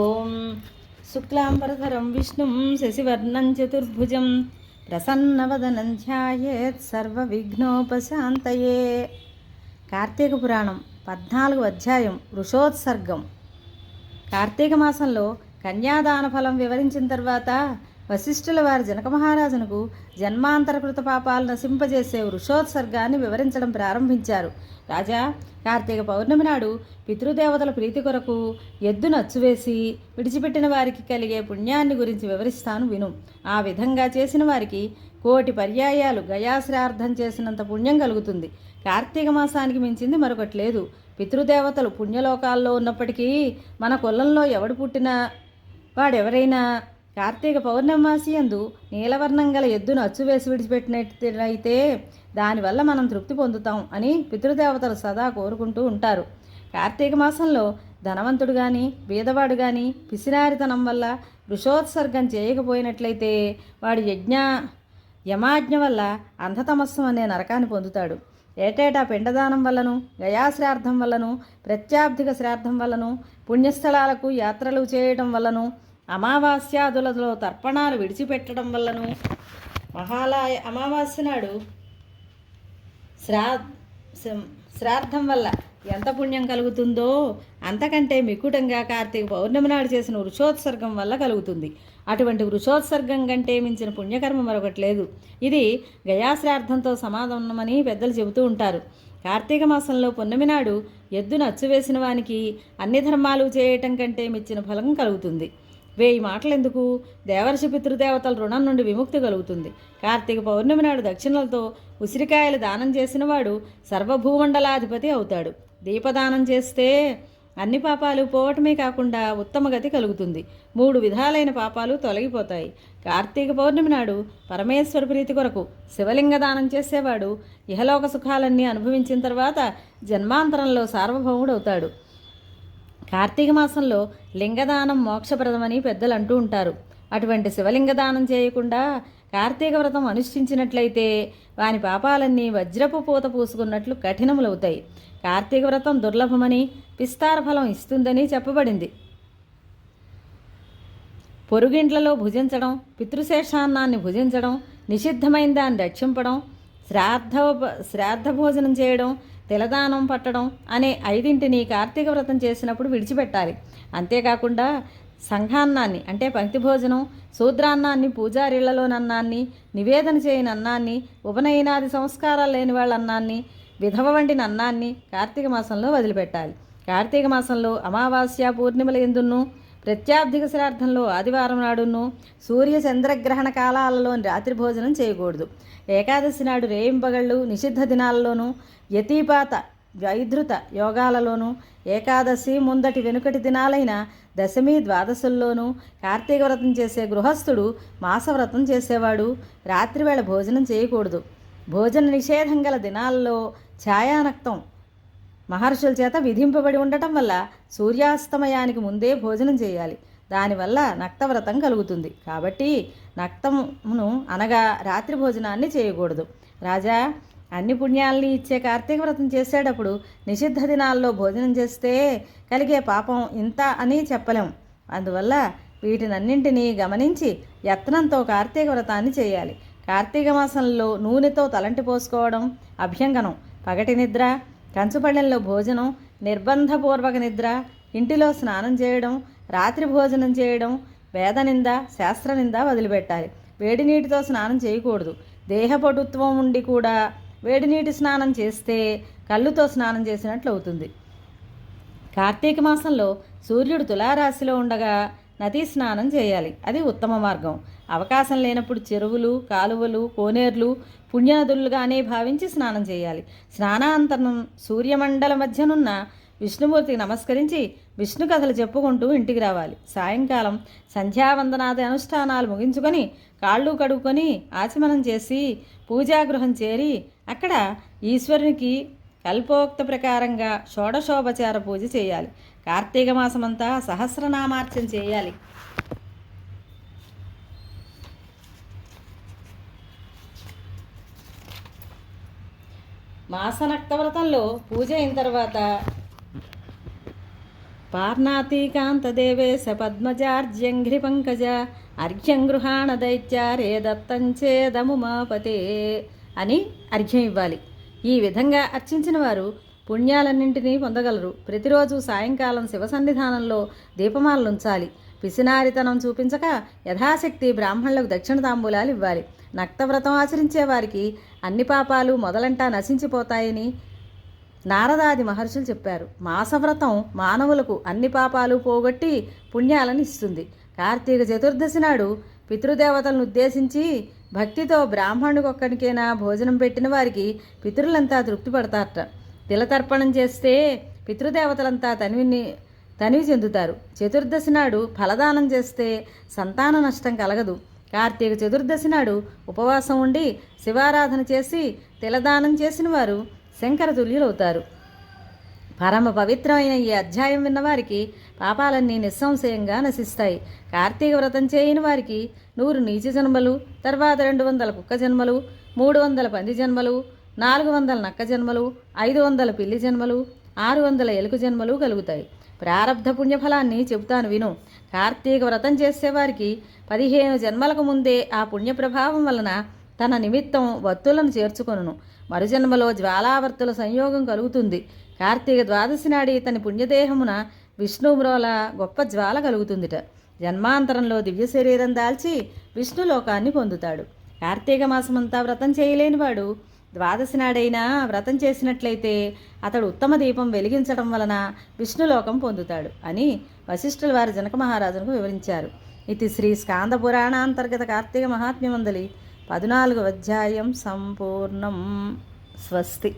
ఓం శుక్లాంబరధరం విష్ణుం శశివర్ణం చతుర్భుజం ప్రసన్నవదనం ధ్యాయేత్ సర్వవిఘ్నోపశాంతయే. కార్తీక పురాణం 14వ అధ్యాయం వృషోత్సర్గం. కార్తీక మాసంలో కన్యాదాన ఫలం వివరించిన తర్వాత వశిష్ఠుల వారి జనక మహారాజునకు జన్మాంతరకృత పాపాలు నశింపజేసే వృషోత్సర్గాన్ని వివరించడం ప్రారంభించారు. రాజా, కార్తీక పౌర్ణమి నాడు పితృదేవతల ప్రీతి కొరకు ఎద్దును అచ్చువేసి విడిచిపెట్టిన వారికి కలిగే పుణ్యాన్ని గురించి వివరిస్తాను విను. ఆ విధంగా చేసిన వారికి 1,000,000 పర్యాయాలు గయాశ్రార్థం చేసినంత పుణ్యం కలుగుతుంది. కార్తీక మాసానికి మించింది మరొకటి లేదు. పితృదేవతలు పుణ్యలోకాల్లో ఉన్నప్పటికీ మన కులంలో ఎవడు పుట్టినా వాడెవరైనా కార్తీక పౌర్ణమాసి యందు నీలవర్ణం గల ఎద్దును అచ్చువేసి విడిచిపెట్టినట్లయితే దానివల్ల మనం తృప్తి పొందుతాం అని పితృదేవతలు సదా కోరుకుంటూ ఉంటారు. కార్తీక మాసంలో ధనవంతుడు కానీ బీదవాడు కానీ పిసినారితనం వల్ల వృషోత్సర్గం చేయకపోయినట్లయితే వాడు యమాజ్ఞ వల్ల అంధతమస్సం అనే నరకాన్ని పొందుతాడు. ఏటేటా పిండదానం వల్లను, గయాశ్రార్థం వల్లను, ప్రత్యాబ్దిక శ్రాద్ధం వల్లను, పుణ్యస్థలాలకు యాత్రలు చేయడం వల్లను, అమావాస్యాదులలో తర్పణాలు విడిచిపెట్టడం వల్లను, మహాలయ అమావాస్య నాడు శ్రాద్ధం వల్ల ఎంత పుణ్యం కలుగుతుందో అంతకంటే మికుటంగా కార్తీక పౌర్ణమి నాడు చేసిన వృషోత్సర్గం వల్ల కలుగుతుంది. అటువంటి వృషోత్సర్గం కంటే మించిన పుణ్యకర్మ మరొకటి లేదు. ఇది గయాశ్రార్థంతో సమాధానమని పెద్దలు చెబుతూ ఉంటారు. కార్తీక మాసంలో పున్నమి నాడు ఎద్దును అచ్చువేసిన వానికి అన్ని ధర్మాలు చేయటం కంటే మించిన ఫలం కలుగుతుంది. 1000 మాటలెందుకు, దేవర్షి పితృదేవతల రుణం నుండి విముక్తి కలుగుతుంది. కార్తీక పౌర్ణమి నాడు దక్షిణలతో ఉసిరికాయలు దానం చేసినవాడు సర్వభూమండలాధిపతి అవుతాడు. దీపదానం చేస్తే అన్ని పాపాలు పోవటమే కాకుండా ఉత్తమ గతి కలుగుతుంది. 3 విధాలైన పాపాలు తొలగిపోతాయి. కార్తీక పౌర్ణమి నాడు పరమేశ్వర ప్రీతి కొరకు శివలింగ దానం చేసేవాడు ఇహలోక సుఖాలన్నీ అనుభవించిన తర్వాత జన్మాంతరంలో సార్వభౌముడవుతాడు. కార్తీక మాసంలో లింగదానం మోక్షప్రదమని పెద్దలు అంటూ ఉంటారు. అటువంటి శివలింగదానం చేయకుండా కార్తీక వ్రతం అనుష్ఠించినట్లయితే వాని పాపాలన్నీ వజ్రపు పూత పూసుకున్నట్లు కఠినములవుతాయి. కార్తీక వ్రతం దుర్లభమని, విస్తార ఫలం ఇస్తుందని చెప్పబడింది. పొరుగింట్లలో భుజించడం, పితృశేషాన్నాన్ని భుజించడం, నిషిద్ధమైన దాన్ని రక్షింపడం, శ్రాద్ధ భోజనం చేయడం, తిలదానం పట్టడం అనే 5 కార్తీక వ్రతం చేసినప్పుడు విడిచిపెట్టాలి. అంతేకాకుండా సంఘాన్నాన్ని అంటే పంక్తి భోజనం, శూద్రాన్నాన్ని, పూజారిళ్లలోనన్నాన్ని, నివేదన చేయని అన్నాన్ని, ఉపనయనాది సంస్కారాలు లేని వాళ్ళ అన్నాన్ని, విధవ వండిన అన్నాన్ని కార్తీక మాసంలో వదిలిపెట్టాలి. కార్తీక మాసంలో అమావాస్య పూర్ణిమల యందును, ప్రత్యాబ్దిక శ్రాద్ధంలో ఆదివారం నాడును, సూర్య చంద్రగ్రహణ కాలాలలోని రాత్రి భోజనం చేయకూడదు. ఏకాదశి నాడు రేయింపగళ్ళు, నిషిద్ధ దినాలలోనూ, యతీపాత వైధృత యోగాలలోనూ, ఏకాదశి ముందటి వెనుకటి దినాలైన దశమి ద్వాదశుల్లోనూ కార్తీక వ్రతం చేసే గృహస్థుడు మాసవ్రతం చేసేవాడు రాత్రివేళ భోజనం చేయకూడదు. భోజన నిషేధం గల దినాల్లో ఛాయానక్తం మహర్షుల చేత విధింపబడి ఉండటం వల్ల సూర్యాస్తమయానికి ముందే భోజనం చేయాలి. దానివల్ల నక్తవ్రతం కలుగుతుంది. కాబట్టి నక్తమును అనగా రాత్రి భోజనాన్ని చేయకూడదు. రాజా, అన్ని పుణ్యాలని ఇచ్చే కార్తీక వ్రతం చేసేటప్పుడు నిషిద్ధ దినాల్లో భోజనం చేస్తే కలిగే పాపం ఇంత అని చెప్పలేం. అందువల్ల వీటినన్నింటినీ గమనించి యత్నంతో కార్తీక వ్రతాన్ని చేయాలి. కార్తీక మాసంలో నూనెతో తలంటి పోసుకోవడం అభ్యంగనం, పగటి నిద్ర, కంచుపళ్ళెంలో భోజనం, నిర్బంధపూర్వక నిద్ర, ఇంటిలో స్నానం చేయడం, రాత్రి భోజనం చేయడం, వేదనింద, శాస్త్రనింద వదిలిపెట్టాలి. వేడి నీటితో స్నానం చేయకూడదు. దేహపటుత్వం ఉండి కూడా వేడి నీటి స్నానం చేస్తే కళ్ళుతో స్నానం చేసినట్లు అవుతుంది. కార్తీక మాసంలో సూర్యుడు తులారాశిలో ఉండగా నదీ స్నానం చేయాలి. అది ఉత్తమ మార్గం. అవకాశం లేనప్పుడు చెరువులు, కాలువలు, కోనేర్లు పుణ్యనదులుగానే భావించి స్నానం చేయాలి. స్నానాంతరం సూర్యమండల మధ్యనున్న విష్ణుమూర్తికి నమస్కరించి విష్ణు కథలు చెప్పుకుంటూ ఇంటికి రావాలి. సాయంకాలం సంధ్యావందనాది అనుష్ఠానాలు ముగించుకొని కాళ్ళు కడుక్కొని ఆచమనం చేసి పూజాగృహం చేరి అక్కడ ఈశ్వరునికి కల్పోక్త ప్రకారంగా షోడశోపచార పూజ చేయాలి. కార్తీక మాసమంతా సహస్రనామార్చన చేయాలి. మాసనక్త వ్రతంలో పూజ అయిన తర్వాత పార్నాతీకాంతదేవేశ పద్మజార్జ్యంఘ్రిపంకజ అర్ఘ్యం గృహాణ దైత్యారే దత్తంచేదముమాపతే అని అర్ఘ్యం ఇవ్వాలి. ఈ విధంగా అర్చించిన వారు పుణ్యాలన్నింటినీ పొందగలరు. ప్రతిరోజు సాయంకాలం శివ సన్నిధానంలో దీపమాలలుంచాలి. పిసినారితనం చూపించక యథాశక్తి బ్రాహ్మణులకు దక్షిణ తాంబూలాలు ఇవ్వాలి. నక్తవ్రతం ఆచరించే వారికి అన్ని పాపాలు మొదలంటా నశించిపోతాయని నారదాది మహర్షులు చెప్పారు. మాసవ్రతం మానవులకు అన్ని పాపాలు పోగొట్టి పుణ్యాలను ఇస్తుంది. కార్తీక చతుర్దశి నాడు పితృదేవతలను ఉద్దేశించి భక్తితో బ్రాహ్మణుడికొక్కడికైనా భోజనం పెట్టిన వారికి పితరులంతా తృప్తి పడతారట. తిలతర్పణం చేస్తే పితృదేవతలంతా తనివి చెందుతారు. చతుర్దశి నాడు ఫలదానం చేస్తే సంతాన నష్టం కలగదు. కార్తీక చతుర్దశి నాడు ఉపవాసం ఉండి శివారాధన చేసి తిలదానం చేసిన వారు శంకర తుల్యులవుతారు. పరమ పవిత్రమైన ఈ అధ్యాయం విన్నవారికి పాపాలన్నీ నిస్సంశయంగా నశిస్తాయి. కార్తీక వ్రతం చేయని వారికి 100 నీచ జన్మలు, తర్వాత 200 కుక్క జన్మలు, 300 పంది జన్మలు, 400 నక్క జన్మలు, 500 పిల్లి జన్మలు, 600 ఎలుక జన్మలు కలుగుతాయి. ప్రారబ్ధ పుణ్యఫలాన్ని చెబుతాను విను. కార్తీక వ్రతం చేసేవారికి 15 జన్మలకు ముందే ఆ పుణ్య ప్రభావం వలన తన నిమిత్తం వత్తులను చేర్చుకొనును. మరుజన్మలో జ్వాలావర్తుల సంయోగం కలుగుతుంది. కార్తీక ద్వాదశి నాడి ఇతని పుణ్యదేహమున విష్ణుమ్రోల గొప్ప జ్వాల కలుగుతుందిట. జన్మాంతరంలో దివ్య శరీరం దాల్చి విష్ణులోకాన్ని పొందుతాడు. కార్తీక మాసమంతా వ్రతం చేయలేనివాడు ద్వాదశి నాడైనా వ్రతం చేసినట్లయితే అతడు ఉత్తమ దీపం వెలిగించడం వలన విష్ణులోకం పొందుతాడు అని వశిష్ఠుల వారు జనక మహారాజునకు వివరించారు. ఇది శ్రీ స్కాంద పురాణాంతర్గత కార్తీక మహాత్మ్యమందలి 14వ అధ్యాయం సంపూర్ణం. స్వస్తి.